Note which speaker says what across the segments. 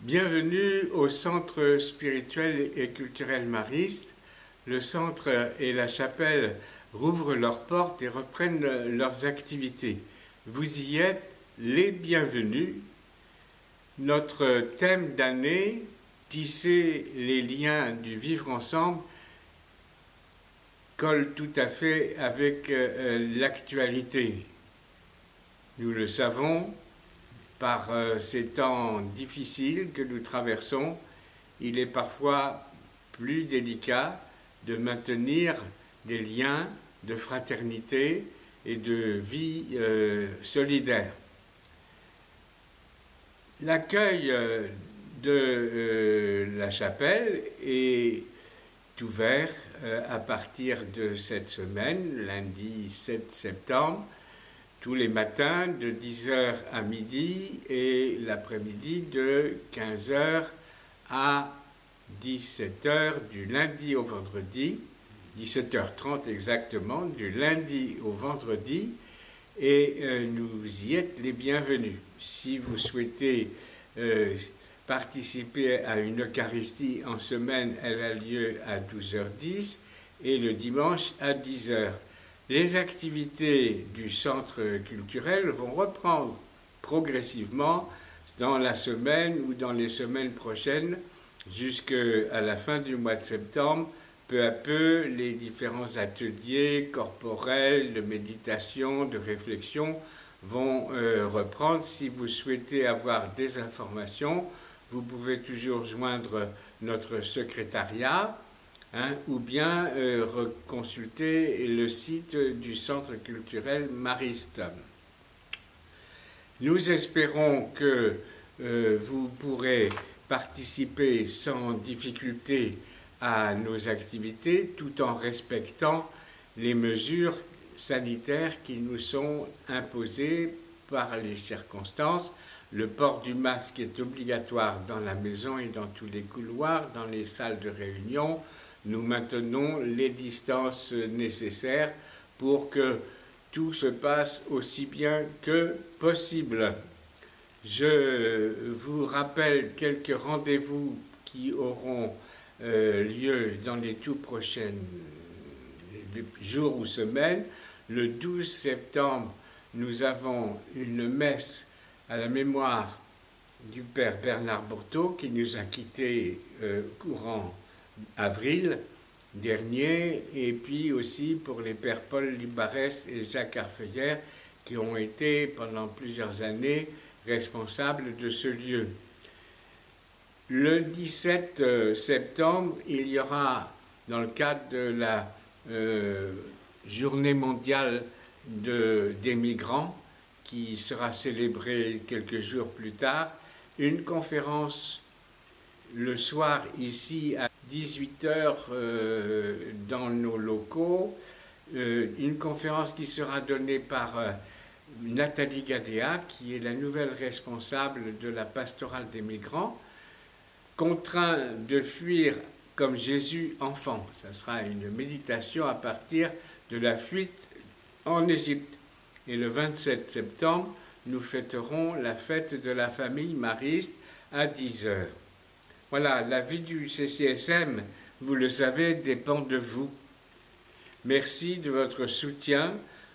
Speaker 1: Bienvenue au Centre spirituel et culturel mariste. Le centre et la chapelle rouvrent leurs portes et reprennent leurs activités. Vous y êtes les bienvenus. Notre thème d'année, tisser les liens du vivre ensemble, colle tout à fait avec l'actualité. Nous le savons, par ces temps difficiles que nous traversons, il est parfois plus délicat de maintenir des liens de fraternité et de vie solidaire. L'accueil de la chapelle est ouvert à partir de cette semaine, lundi 7 septembre, tous les matins de 10h à midi et l'après-midi de 15h à 17h du lundi au vendredi, 17h30 exactement, du lundi au vendredi, et nous y êtes les bienvenus. Si vous souhaitez participer à une Eucharistie en semaine, elle a lieu à 12h10 et le dimanche à 10h. Les activités du centre culturel vont reprendre progressivement dans la semaine ou dans les semaines prochaines jusqu'à la fin du mois de septembre. Peu à peu, les différents ateliers corporels, de méditation, de réflexion vont reprendre. Si vous souhaitez avoir des informations, vous pouvez toujours joindre notre secrétariat ou bien consulter le site du Centre culturel mariste. Nous espérons que vous pourrez participer sans difficulté à nos activités tout en respectant les mesures sanitaires qui nous sont imposées par les circonstances. Le port du masque est obligatoire dans la maison et dans tous les couloirs, dans les salles de réunion. Nous maintenons les distances nécessaires pour que tout se passe aussi bien que possible. Je vous rappelle quelques rendez-vous qui auront lieu dans les tout prochains jours ou semaines. Le 12 septembre, nous avons une messe à la mémoire du Père Bernard Bourteau qui nous a quittés courant avril dernier, et puis aussi pour les pères Paul Libarès et Jacques Arfeuillère qui ont été pendant plusieurs années responsables de ce lieu. Le 17 septembre, il y aura, dans le cadre de la journée mondiale des migrants, qui sera célébrée quelques jours plus tard, une conférence le soir ici à 18h dans nos locaux, une conférence qui sera donnée par Nathalie Gadea, qui est la nouvelle responsable de la pastorale des migrants, contraint de fuir comme Jésus enfant. Ça sera une méditation à partir de la fuite en Égypte. Et le 27 septembre, nous fêterons la fête de la famille mariste à 10h. Voilà, la vie du CCSM, vous le savez, dépend de vous. Merci de votre soutien,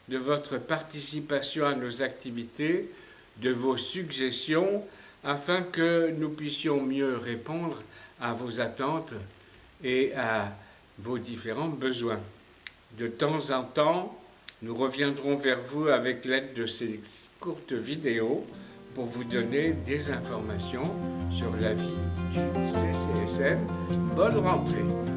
Speaker 1: de votre participation à nos activités, de vos suggestions, afin que nous puissions mieux répondre à vos attentes et à vos différents besoins. De temps en temps, nous reviendrons vers vous avec l'aide de ces courtes vidéos pour vous donner des informations sur la vie du CCSM. Bonne rentrée!